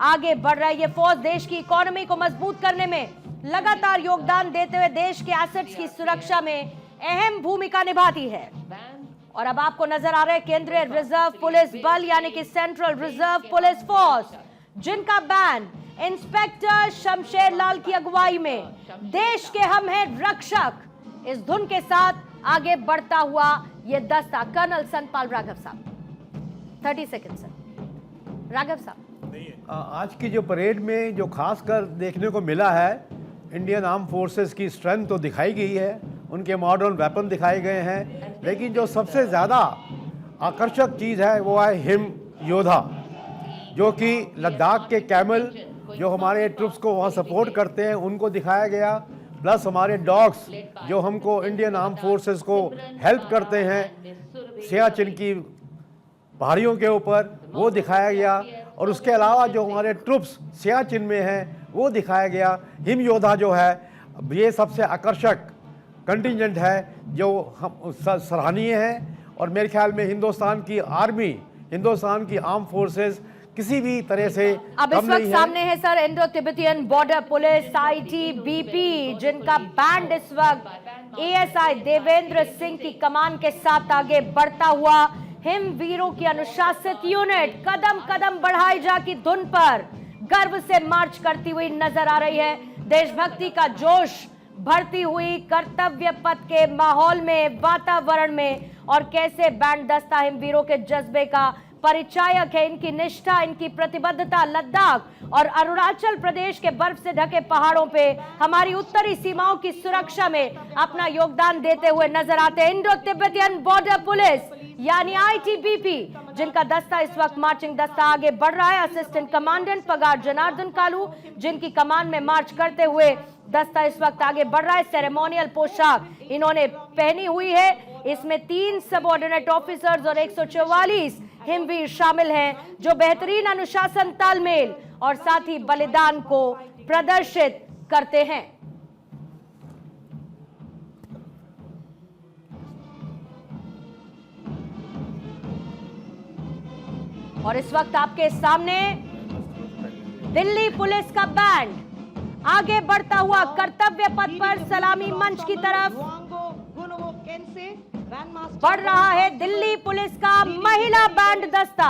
आगे बढ़ रहा है। ये फौज देश की इकोनॉमी को मजबूत करने में लगातार योगदान देते हुए देश के एसेट्स की सुरक्षा में अहम भूमिका निभाती है। और अब आपको नजर आ रहा है केंद्रीय रिजर्व पुलिस बल यानी कि सेंट्रल रिजर्व पुलिस फोर्स, जिनका बैंड इंस्पेक्टर शमशेर लाल की अगुवाई में देश के हम हैं रक्षक, इस धुन के साथ आगे बढ़ता हुआ ये दस्ता। कर्नल सनपाल राघव साहब, 30 सेकंड सर। राघव साहब, आज की जो परेड में जो खास कर देखने को मिला है, इंडियन आर्म फोर्सेस की स्ट्रेंथ तो दिखाई गई है, उनके मॉडर्न वेपन दिखाए गए हैं, लेकिन जो सबसे ज़्यादा आकर्षक चीज़ है वो है हिम योद्धा, जो कि लद्दाख के कैमल जो हमारे ट्रुप्स को वहाँ सपोर्ट करते हैं उनको दिखाया गया, प्लस हमारे डॉग्स जो हमको इंडियन आर्म फोर्सेस को हेल्प करते हैं सियाचिन की पहाड़ियों के ऊपर, वो दिखाया गया। और उसके अलावा जो हमारे ट्रुप्स सियाचिन में हैं वो दिखाया गया। हिम योद्धा जो है ये सबसे आकर्षक कंटिजेंट है जो हम सराहनीय है, और मेरे ख्याल में हिंदुस्तान की आर्मी, हिंदुस्तान की आर्म फोर्सेस किसी भी तरह से अब इस वक्त सामने है sir Indo Tibetan border police ITBP, जिनका बैंड इस वक्त एएसआई देवेंद्र सिंह की कमान के साथ आगे बढ़ता हुआ हिम वीरों की अनुशासित यूनिट कदम कदम बढ़ाई जा की धुन पर गर्व से मार्च करती हुई नजर आ रही है। देशभक्ति का जोश भरती हुई कर्तव्य पथ के माहौल में, वातावरण में, और कैसे बैंड दस्ता हिम वीरों के जज्बे का परिचायक है। इनकी निष्ठा, इनकी प्रतिबद्धता लद्दाख और अरुणाचल प्रदेश के बर्फ से ढके पहाड़ों पे हमारी उत्तरी सीमाओं की सुरक्षा में अपना योगदान देते हुए नजर आते हैं। इंडो तिब्बतियन बॉर्डर पुलिस यानी आईटीबीपी, जिनका दस्ता इस वक्त मार्चिंग दस्ता आगे बढ़ रहा है। असिस्टेंट कमांडेंट पगार जनार्दन कालू, जिनकी कमान में मार्च करते हुए दस्ता इस वक्त आगे बढ़ रहा है। सेरेमोनियल पोशाक इन्होंने पहनी हुई है, इसमें 3 सबऑर्डिनेट ऑफिसर्स और 144 हिमवीर शामिल हैं, जो बेहतरीन अनुशासन, तालमेल और साथ ही बलिदान को प्रदर्शित करते हैं। और इस वक्त आपके सामने दिल्ली पुलिस का बैंड आगे बढ़ता हुआ कर्तव्य पथ पर सलामी मंच की तरफ बढ़ रहा है। दिल्ली पुलिस का महिला बैंड दस्ता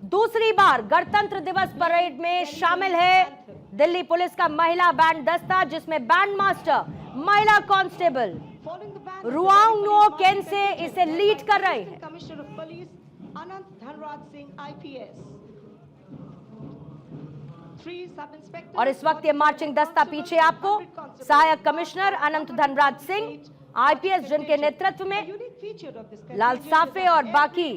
दूसरी बार गणतंत्र दिवस परेड में शामिल है। दिल्ली पुलिस का महिला बैंड दस्ता, जिसमें बैंड मास्टर महिला कांस्टेबल रुआंगनुओ केनसे इसे लीड कर रहे हैं। और इस वक्त ये मार्चिंग दस्ता पीछे आपको सहायक कमिश्नर अनंत धनराज सिंह आईपीएस, जिनके नेतृत्व में लाल साफे और बाकी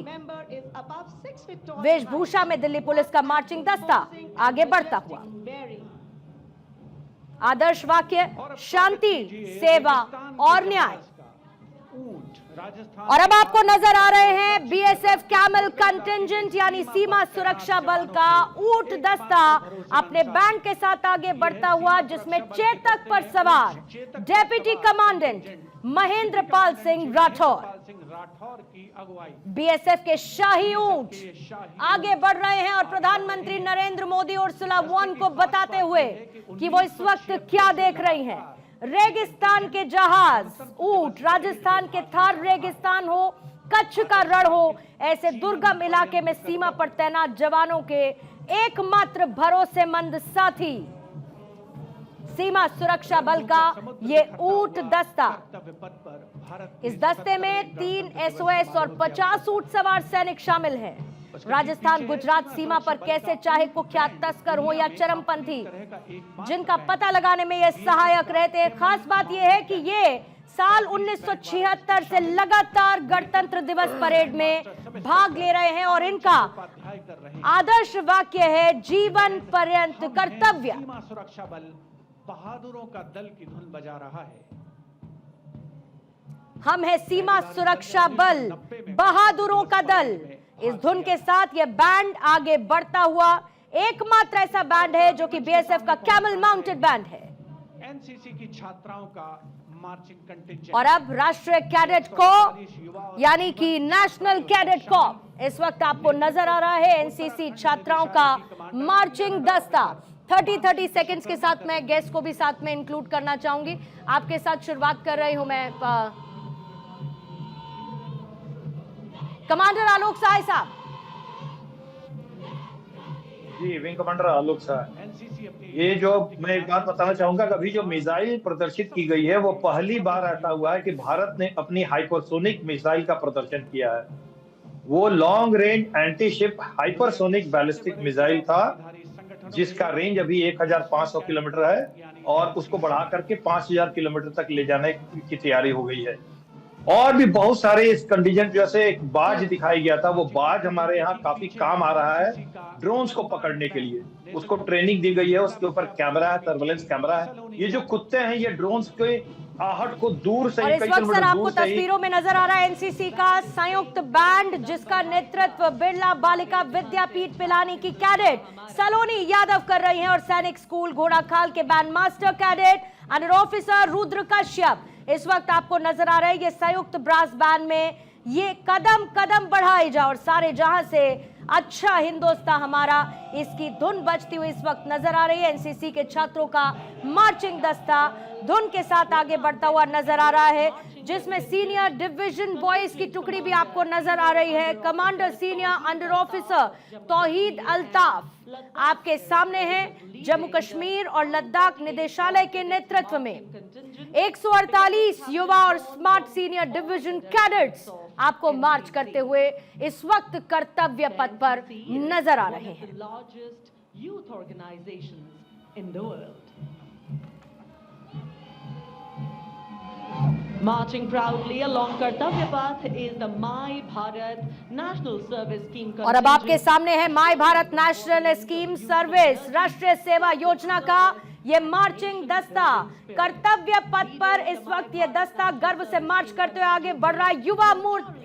वेशभूषा में दिल्ली पुलिस का मार्चिंग दस्ता आगे बढ़ता हुआ। आदर्श वाक्य शांति, सेवा और न्याय। और अब आपको नजर आ रहे हैं बीएसएफ कैमल कंटिंजेंट यानी सीमा सुरक्षा बल का ऊंट दस्ता अपने बैंड के साथ आगे बढ़ता हुआ, जिसमें चेतक पर सवार deputy commandant Mahendra Pal Singh Rathore, BSF के शाही ऊंट आगे बढ़ रहे हैं। और प्रधानमंत्री नरेंद्र मोदी उर्सुला वॉन को बताते हुए कि वो इस वक्त क्या देख रही हैं। रेगिस्तान के जहाज ऊंट, राजस्थान के थार रेगिस्तान हो, कच्छ का रण हो, ऐसे दुर्गम इलाके में सीमा पर तैनात जवानों के एकमात्र भरोसेमंद साथी सीमा सुरक्षा बल का ये ऊंट दस्ता। इस दस्ते में 3 एसओएस और 50 ऊंट सवार सैनिक शामिल हैं। राजस्थान गुजरात सीमा पर कैसे चाहे कुख्यात तस्कर हो या चरमपंथी, जिनका पता लगाने में ये सहायक रहते हैं। खास बात यह है कि ये साल 1976 से लगातार गणतंत्र दिवस परेड में भाग ले रहे हैं और इनका आदर्श वाक्य है जीवन पर्यंत कर्तव्य। सीमा सुरक्षा बल बहादुरों का दल की धुन बजा रहा है। हम है सीमा सुरक्षा बल, बहादुरों का दल। इस धुन के साथ यह बैंड आगे बढ़ता हुआ एकमात्र ऐसा बैंड है जो कि बीएसएफ का कैमल माउंटेड बैंड है। एनसीसी की छात्राओं का marching contingent. और अब राष्ट्रीय कैडेट को यानी कि नेशनल कैडेट कॉर्प इस वक्त आपको नजर आ रहा है। एनसीसी छात्राओं का मार्चिंग दस्ता 30 सेकंड्स के साथ मैं गेस्ट को भी साथ में इंक्लूड करना चाहूंगी। आपके साथ शुरुआत कर रही हूं मैं कमांडर आलोक सहाय साहब। जी, विंग कमांडर आलोक साहब। एनसीसी अपनी ये जो मैं एक बात बताना चाहूंगा कि अभी जो मिसाइल प्रदर्शित की गई है वो पहली बार ऐसा हुआ है कि भारत ने अपनी हाइपरसोनिक मिसाइल का प्रदर्शन किया है। वो long range anti ship hypersonic ballistic missile था जिसका रेंज अभी 1500 किलोमीटर है और उसको बढ़ा करके 5000 किलोमीटर तक ले जाने की तैयारी हो गई है। और भी बहुत सारे इस कंडीजेंट, जैसे एक बाज दिखाई गया था, वो बाज हमारे यहाँ काफी काम आ रहा है ड्रोन्स को पकड़ने के लिए। उसको ट्रेनिंग दी गई है, उसके ऊपर कैमरा है, सर्वेलेंस कैमरा है। ये जो कुत्ते हैं ये ड्रोन्स के आहट को दूर से और ही इस कई वक्त सर किलोमीटर आपको दूर से ही तस्वीरों में नजर आ रहा है एनसीसी का संयुक्त बैंड जिसका नेतृत्व बिरला बालिका विद्यापीठ पिलानी की कैडेट सलोनी यादव कर रही हैं और सैनिक स्कूल घोड़ाखाल के band master cadet under officer Rudra Kashyap इस वक्त आपको नजर आ रहे हैं। ये संयुक्त ब्रास बैंड में ये कदम कदम बढ़ाई जा और सारे जहां से अच्छा हिंदुस्तान हमारा इसकी धुन बजती हुई इस वक्त नजर आ रही है। एनसीसी के छात्रों का मार्चिंग दस्ता धुन के साथ आगे बढ़ता हुआ नजर आ रहा है जिसमें सीनियर डिवीजन बॉयज की टुकड़ी भी आपको नजर आ रही है। कमांडर सीनियर अंडर ऑफिसर तौहीद अल्ताफ आपके सामने हैं। जम्मू कश्मीर और लद्दाख निदेशालय के नेतृत्व में 148 युवा और स्मार्ट सीनियर डिवीजन कैडेट्स आपको मार्च करते हुए इस वक्त कर्तव्य पथ पर नजर आ रहे हैं। Marching proudly along Kartavya Path is the My Bharat National Service Scheme. और अब आपके सामने है my Bharat national scheme service राष्ट्रीय सेवा योजना का ये मार्चिंग दस्ता कर्तव्य पथ पर इस वक्त ये दस्ता गर्व से मार्च करते हुए आगे बढ़ रहा है।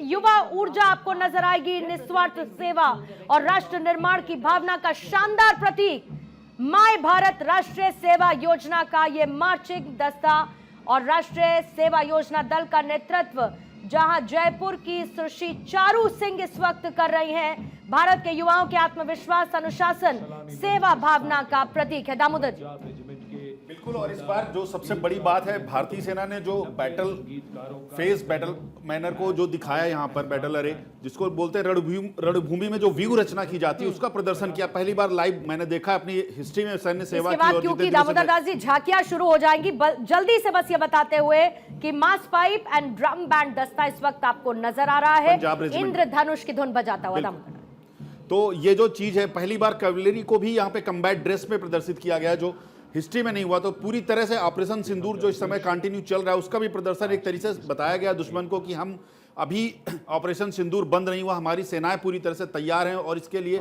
युवा ऊर्जा आपको नजर आएगी, निस्वार्थ सेवा और राष्ट्र निर्माण की भावना का शानदार प्रतीक माय भारत राष्ट्रीय सेवा योजना का ये मार्चिंग दस्ता और राष्ट्रीय सेवा योजना दल का नेतृत्व जहां जयपुर की सुश्री चारू सिंह इस वक्त कर रही हैं। भारत के युवाओं के आत्मविश्वास, अनुशासन, सेवा भावना का प्रतीक है। दामोदर जी बिल्कुल। और इस बार जो सबसे बड़ी बात है, भारतीय सेना ने जो बैटल मैनर को जो दिखाया यहाँ पर बैटल अरे जिसको बोलते हैं रणभूमि में जो व्यू रचना की जाती है उसका प्रदर्शन किया। पहली बार लाइव मैंने देखा अपनी हिस्ट्री में सैन्य सेवा इसके बाद क्योंकि दामोदर दास जी झांकियां शुरू हो जाएंगी जल्दी से बस ये बताते हुए कि मास पाइप एंड ड्रम बैंड दस्ता इस वक्त आपको नजर आ रहा है इंद्रधनुष की धुन बजाता हुआ। दामोदर तो ये जो चीज है पहली बार कैवलरी को भी यहाँ पे कम्बैट ड्रेस में प्रदर्शित किया गया जो हिस्ट्री में नहीं हुआ। तो पूरी तरह से ऑपरेशन सिंदूर जो इस समय कंटिन्यू चल रहा है उसका भी प्रदर्शन एक तरीके से बताया गया दुश्मन को कि हम अभी ऑपरेशन सिंदूर बंद नहीं हुआ, हमारी सेनाएं पूरी तरह से तैयार हैं और इसके लिए